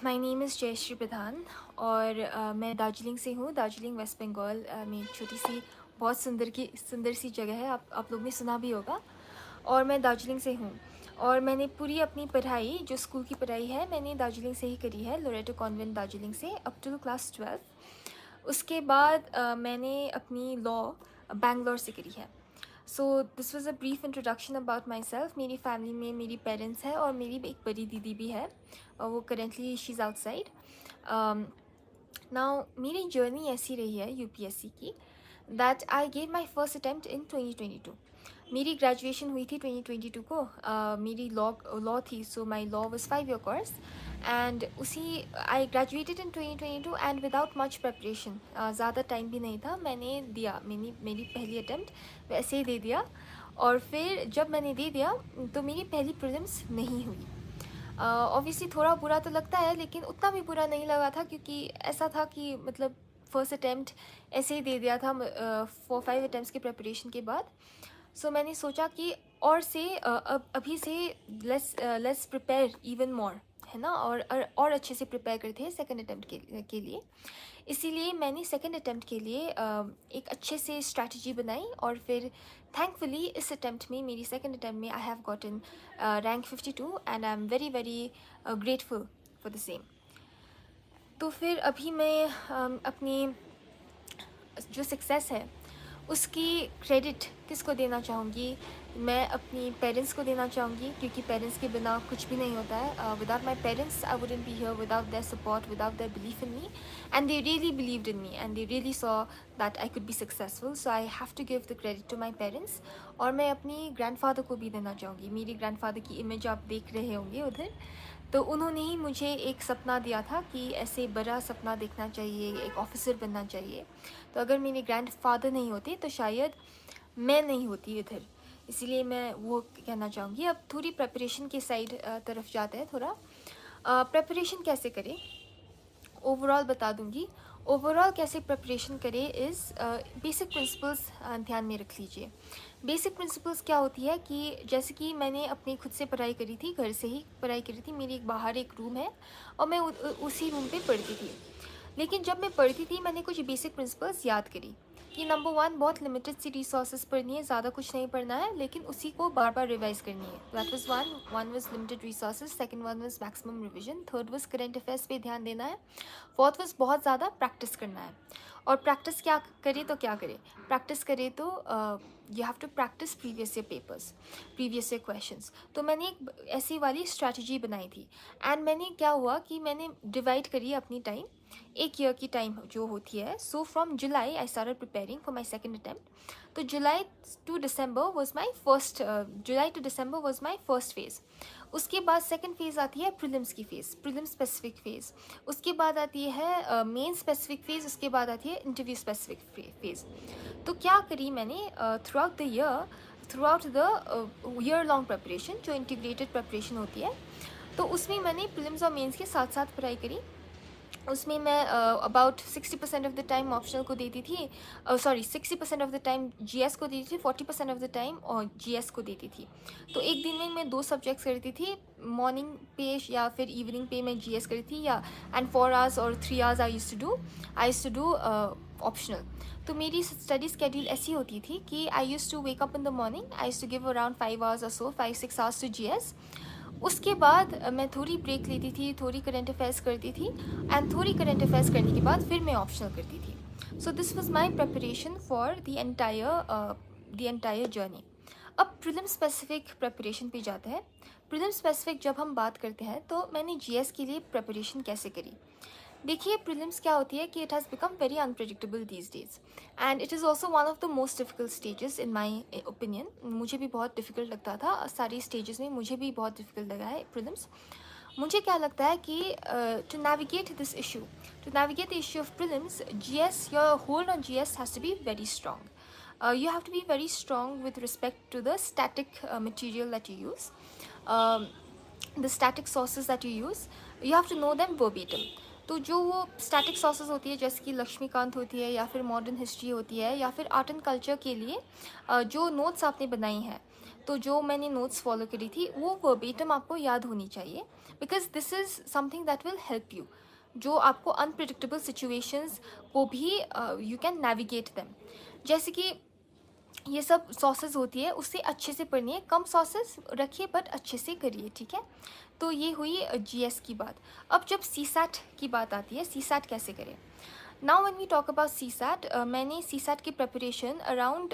My name is Jayashree प्रधान और मैं दार्जिलिंग से हूँ। दार्जिलिंग वेस्ट बंगाल में एक छोटी सी बहुत सुंदर सी जगह है। आप लोग ने सुना भी होगा। और मैं दार्जिलिंग से हूँ और मैंने पूरी अपनी पढ़ाई जो स्कूल की पढ़ाई है मैंने दार्जिलिंग से ही करी है, लोरेटो कॉन्वेंट दार्जिलिंग से अप टू क्लास 12। उसके बाद मैंने अपनी लॉ बैंगलोर से करी है। So this was a brief introduction about my self. मेरी फैमिली में मेरी पेरेंट्स हैं और मेरी एक बड़ी दीदी भी है और वो currently she is outside. Now मेरी जर्नी ऐसी रही है यूपीएससी की that I gave my first attempt in 2022। मेरी ग्रेजुएशन हुई थी 2022 को। मेरी लॉ थी, so my law was 5 year course and उसी I graduated in 2022 and without much preparation. ज़्यादा टाइम भी नहीं था, मैंने दिया मेरी पहली अटैम्प्ट वैसे ही दे दिया। और फिर जब मैंने दे दिया तो मेरी पहली प्रीलिम्स नहीं हुई। ऑब्वियसली थोड़ा बुरा तो लगता है लेकिन उतना भी बुरा नहीं लगा था, क्योंकि ऐसा था कि मतलब फर्स्ट अटैम्प्ट ऐसे ही दे दिया था 4-5 अटैम्प्ट्स के प्रिपरेशन के बाद। सो मैंने सोचा कि और से अभी से लेट्स प्रिपेयर इवन मोर, है ना, और अच्छे से प्रिपेयर करते हैं सेकंड अटैम्प्ट के लिए। इसीलिए मैंने सेकंड अटैम्प्ट के लिए एक अच्छे से स्ट्रैटेजी बनाई और फिर थैंकफुली इस अटैम्प्ट में, मेरी सेकंड अटैम्प्ट में, I have gotten rank 52 and I am very very grateful for the same. तो फिर अभी मैं अपनी जो सक्सेस है उसकी क्रेडिट किसको देना चाहूँगी? मैं अपनी पेरेंट्स को देना चाहूँगी, क्योंकि पेरेंट्स के बिना कुछ भी नहीं होता है। Without my parents I wouldn't be here, without their support, without their belief in me, and they really believed in me and they really saw that I could be successful. So I have to give the credit to my parents. और मैं अपनी grandfather को भी देना चाहूँगी। मेरी grandfather की image आप देख रहे होंगे उधर, तो उन्होंने ही मुझे एक सपना दिया था कि ऐसे बड़ा सपना देखना चाहिए, एक ऑफिसर बनना चाहिए। तो अगर मेरे ग्रैंडफादर नहीं होते तो शायद मैं नहीं होती इधर। इसीलिए मैं वो कहना चाहूँगी। अब थोड़ी प्रेपरेशन के साइड तरफ जाते हैं। थोड़ा प्रेपरेशन कैसे करें ओवरऑल बता दूँगी। ओवरऑल कैसे प्रिपरेशन करें इज़ बेसिक प्रिंसिपल्स ध्यान में रख लीजिए। बेसिक प्रिंसिपल्स क्या होती है कि जैसे कि मैंने अपनी खुद से पढ़ाई करी थी, घर से ही पढ़ाई करी थी। मेरी बाहर एक रूम है और मैं उसी रूम पे पढ़ती थी। लेकिन जब मैं पढ़ती थी मैंने कुछ बेसिक प्रिंसिपल्स याद करी कि नंबर 1, बहुत लिमिटेड सी रिसोर्सेज पढ़नी है, ज़्यादा कुछ नहीं पढ़ना है, लेकिन उसी को बार बार रिवाइज करनी है। That was one was limited resources, second one was maximum revision, third was current affairs पे ध्यान देना है, फोर्थ वाज बहुत ज़्यादा प्रैक्टिस करना है। और प्रैक्टिस क्या करें तो क्या करें? प्रैक्टिस करें तो you have to practise previous year papers, previous year questions. तो मैंने एक ऐसी वाली स्ट्रैटेजी बनाई थी एंड मैंने क्या हुआ कि मैंने डिवाइड करी अपनी टाइम, एक ईयर की टाइम जो होती है। So from July I started preparing for my second attempt. तो July to December was my first phase. उसके बाद सेकेंड फेज़ आती है प्रीलिम्स की फेज़, प्रीलिम स्पेसिफिक फेज़। उसके बाद आती है मेन स्पेसिफिक फेज़। उसके बाद आती है इंटरव्यू स्पेसिफिक फेज़। तो क्या करी मैंने through out the year long preparation, जो इंटीग्रेटेड प्रेपरेशन होती है, तो उसमें मैंने प्रीलिम्स और मेंस के साथ साथ पढ़ाई करी। उसमें मैं about 60% of the time optional को देती थी, 60% ऑफ द टाइम जीएस को देती थी, 40% ऑफ द टाइम और जीएस को देती थी। तो एक दिन में मैं 2 सब्जेक्ट्स करती थी। मॉर्निंग पे या फिर इवनिंग पे मैं जीएस करती थी, या एंड 4 आवर्स और 3 hours I used to do optional. तो मेरी स्टडी स्केड्यूल ऐसी होती थी कि I used to wake up in the morning, I used to give around 5 hours और सो 5-6 आवर्स टू जीएस। उसके बाद मैं थोड़ी ब्रेक लेती थी, थोड़ी करंट अफेयर्स करती थी, एंड थोड़ी करंट अफेयर्स करने के बाद फिर मैं ऑप्शनल करती थी। So this was my preparation for the entire journey. अब प्रीलिम स्पेसिफिक प्रिपरेशन पे जाते हैं। प्रीलिम स्पेसिफिक जब हम बात करते हैं तो मैंने जीएस के लिए प्रिपरेशन कैसे करी। देखिए, प्रीलिम्स क्या होती है कि it has become very unpredictable these days and it is also one of the most difficult stages in my opinion. मुझे भी बहुत डिफिकल्ट लगता था, सारी स्टेजेस में मुझे भी बहुत डिफिकल्ट लगा है प्रीलिम्स। मुझे क्या लगता है कि to navigate this issue, to navigate the issue of prelims, GS, your hold on GS has to be very strong. You have to be very strong with respect to the static material that you use, um, the static sources that you use. You have to know them verbatim. तो जो वो static sources होती है, जैसे कि लक्ष्मीकांत होती है या फिर मॉडर्न हिस्ट्री होती है या फिर आर्ट एंड कल्चर के लिए जो नोट्स आपने बनाई हैं, तो जो मैंने नोट्स फॉलो करी थी वो वर्बेटम आपको याद होनी चाहिए, because this is something that will help you, जो आपको अनप्रिडिक्टेबल सिचुएशंस को भी यू कैन नेविगेट देम। जैसे कि ये सब सॉसेस होती है उससे अच्छे से पढ़नी है, कम सॉसेस रखिए बट अच्छे से करिए, ठीक है। तो ये हुई जीएस की बात। अब जब सीसैट की बात आती है, सीसैट कैसे करें। Now when we talk about CSAT, मैंने सीसैट की preparation around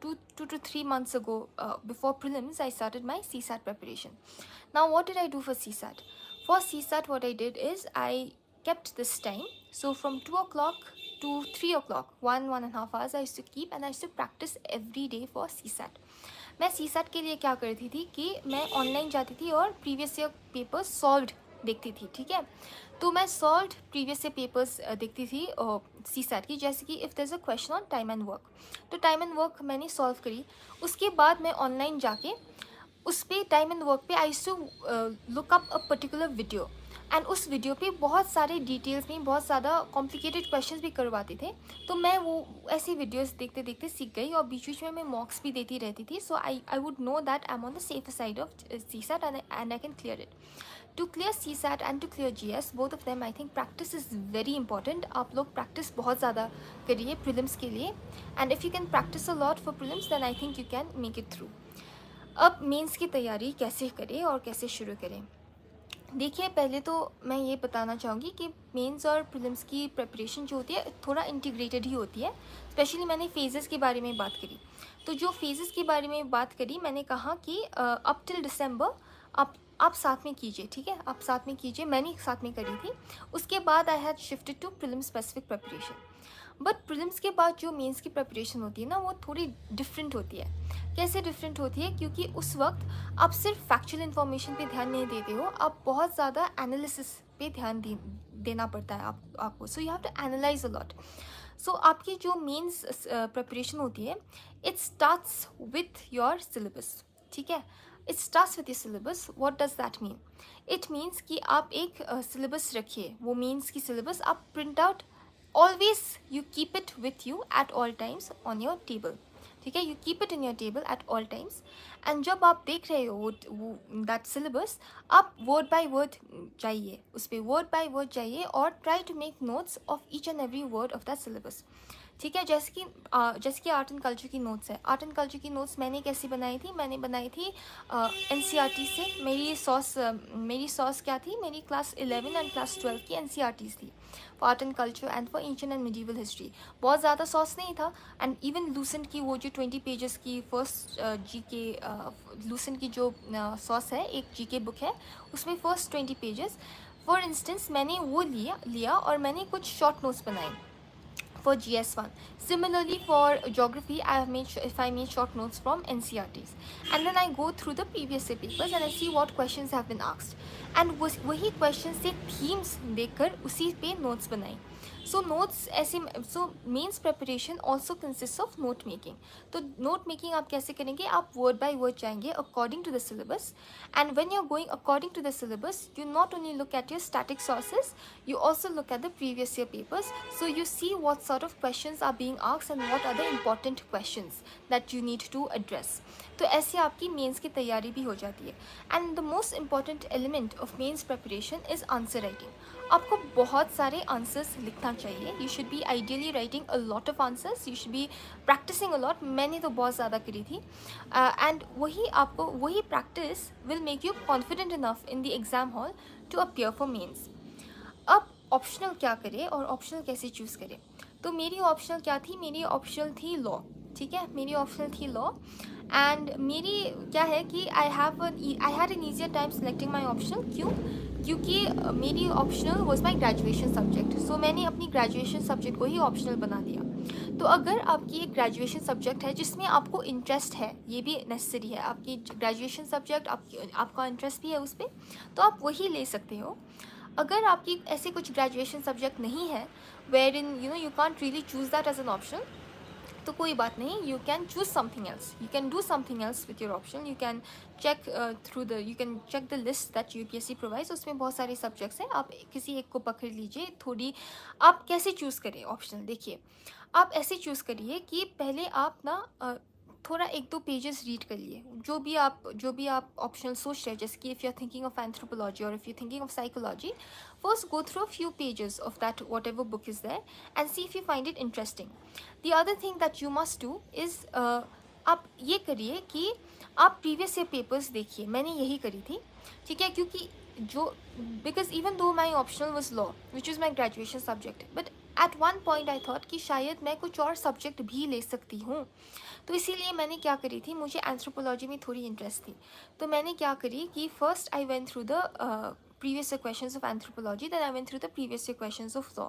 2 to 3 months ago, before prelims I started my CSAT preparation. Now what did I do for CSAT? For CSAT what I did is I kept this time. So from 2 o'clock to 3 o'clock, 1.5 hours I used to keep, and I used to practice every day for CSAT. मैं CSAT के लिए क्या करती थी कि मैं online जाती थी और प्रीवियस ईयर पेपर्स सॉल्व्ड देखती थी, ठीक है। तो मैं सॉल्व्ड प्रीवियस ईयर पेपर्स देखती थी CSAT की, जैसे कि if there is a question on time and work, तो टाइम एंड वर्क मैंने सॉल्व करी। उसके बाद मैं ऑनलाइन जाके उस पर टाइम एंड वर्क पे I to look up a particular video, and उस वीडियो पे बहुत सारे डिटेल्स में बहुत ज़्यादा कॉम्प्लिकेटेड क्वेश्चंस भी करवाते थे। तो मैं वो ऐसी वीडियोस देखते देखते सीख गई, और बीच बीच में मैं मॉक्स भी देती रहती थी। So I would know that I am on the safe side of CSAT and I can clear it. To clear CSAT and to clear GS, both of them I think practice is very important. आप लोग practice बहुत ज़्यादा करिए prelims के लिए, and if you can practice a lot for prelims then I think you can make it through. अब mains की तैयारी कैसे करें और कैसे शुरू करें। देखिए, पहले तो मैं ये बताना चाहूँगी कि मेंस और प्रीलिम्स की प्रिपरेशन जो होती है थोड़ा इंटीग्रेटेड ही होती है। स्पेशली मैंने फेजेस के बारे में बात करी, तो जो फेजेस के बारे में बात करी मैंने कहा कि अप टिल दिसंबर आप साथ में कीजिए, ठीक है, आप साथ में कीजिए। मैंने साथ में करी थी। उसके बाद I had shifted to prelims specific preparation. But prelims के बाद जो मेंस की प्रिपरेशन होती है ना, वो थोड़ी डिफरेंट होती है। कैसे डिफरेंट होती है? क्योंकि उस वक्त आप सिर्फ फैक्चुअल इन्फॉर्मेशन पे ध्यान नहीं देते हो, आप बहुत ज़्यादा एनालिसिस पे ध्यान देना पड़ता है आपको। So you have to analyze a lot. So आपकी जो मेंस प्रिपरेशन होती है, it starts with your syllabus, ठीक है। It starts with your syllabus. What does that mean? It means कि आप एक सिलेबस रखिए, वो मेंस की सिलेबस आप print out, always you keep it with you at all times on your table, ठीक है। you keep it in your table at all times, and जब आप देख रहे हो वो that syllabus, आप word by word जाइए, उस पर word by word जाइए और try to make notes of each and every word of that syllabus, ठीक है। जैसे कि आर्ट एंड कल्चर की नोट्स है। आर्ट एंड कल्चर की नोट्स मैंने कैसी बनाई थी? मैंने बनाई थी NCERT से। मेरी सॉस क्या थी? मेरी क्लास 11 एंड क्लास 12 की NCERTs थी for art and culture and for ancient and medieval history. बहुत ज़्यादा सॉस नहीं था। एंड इवन लूसेंट की वो जो 20 पेजेस की फर्स्ट GK, लूसेंट की जो सॉस है, एक GK बुक है, उसमें फर्स्ट 20 पेजेस फॉर इंस्टेंस मैंने वो लिया और मैंने कुछ शॉर्ट नोट्स बनाए for GS1. Similarly for geography, I made short notes from NCERTs, and then I go through the previous year papers and I see what questions have been asked, and वही questions से themes देखकर उसी पे notes बनाई। So notes ऐसे, so means preparation also consists of note making. तो note making आप कैसे करेंगे? आप word by word जाएंगे according to the syllabus, and when you're going according to the syllabus, you not only look at your static sources, you also look at the previous year papers, so you see what sort of questions are being asked and what are the important questions that you need to address. तो ऐसे आपकी mains की तैयारी भी हो जाती है। And the most important element of mains preparation is answer writing. आपको बहुत सारे आंसर्स लिखना चाहिए। You should be ideally writing a lot of answers, you should be practising a lot. मैंने तो बहुत ज़्यादा करी थी, एंड वही practice will make you confident enough in the exam hall to appear for mains. अब ऑप्शनल क्या करें और ऑप्शनल कैसे चूज़ करें? तो मेरी ऑप्शनल क्या थी? मेरी ऑप्शनल थी लॉ, ठीक है। मेरी ऑप्शनल थी लॉ, एंड मेरी क्या है कि I had an easier time selecting my optional. क्यों? क्योंकि मेरी optional was my graduation subject. So मैंने अपनी ग्रेजुएशन सब्जेक्ट को ही ऑप्शनल बना दिया। तो अगर आपकी एक ग्रेजुएशन सब्जेक्ट है जिसमें आपको इंटरेस्ट है, ये भी नेसेसरी है, आपकी ग्रेजुएशन सब्जेक्ट आपका इंटरेस्ट भी है उस पर, तो आप वही ले सकते हो। अगर आपकी ऐसे कुछ ग्रेजुएशन सब्जेक्ट नहीं है wherein you can't really choose that as an option, तो कोई बात नहीं, you can choose something else, you can do something else with your option. You can check you can check the list that UPSC provides. उसमें बहुत सारे subjects हैं, आप किसी एक को पकड़ लीजिए। थोड़ी आप कैसे चूज़ करें ऑप्शनल? देखिए, आप ऐसे चूज़ करिए कि पहले आप ना थोड़ा 1-2 पेजेस रीड कर लिए, जो भी आप ऑप्शनल सोच रहे हो, जैसे कि if you are thinking of anthropology और if you thinking of psychology, first go through a few pages of that whatever book is there and see if you find it interesting. The other thing that you must do is, आप ये करिए कि आप previous year papers देखिए. मैंने यही करी थी, ठीक है, क्योंकि जो, because even though my optional was law which is my graduation subject, but at one point I thought कि शायद मैं कुछ और सब्जेक्ट भी ले सकती हूँ. तो इसीलिए मैंने क्या करी थी, मुझे एंथ्रोपोलॉजी में थोड़ी इंटरेस्ट थी, तो मैंने क्या करी कि first I went through the previous year questions of anthropology, then I went through the previous year questions of law.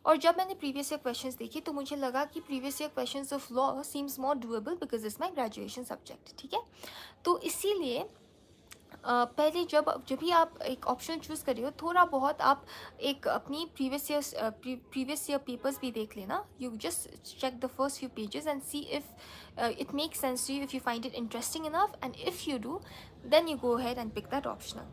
और जब मैंने प्रीवियस ईयर क्वेश्चंस देखी तो मुझे लगा कि previous year questions of law seems more doable because it's my graduation subject. ठीक है, तो इसीलिए पहले जब भी आप एक ऑप्शन चूज़ कर रहे हो, थोड़ा बहुत आप एक अपनी प्रीवियस ईयर पेपर्स भी देख लेना. You just check the first few pages and see if it makes sense to you, if you find it interesting enough, and if you do, then you go ahead and pick that optional.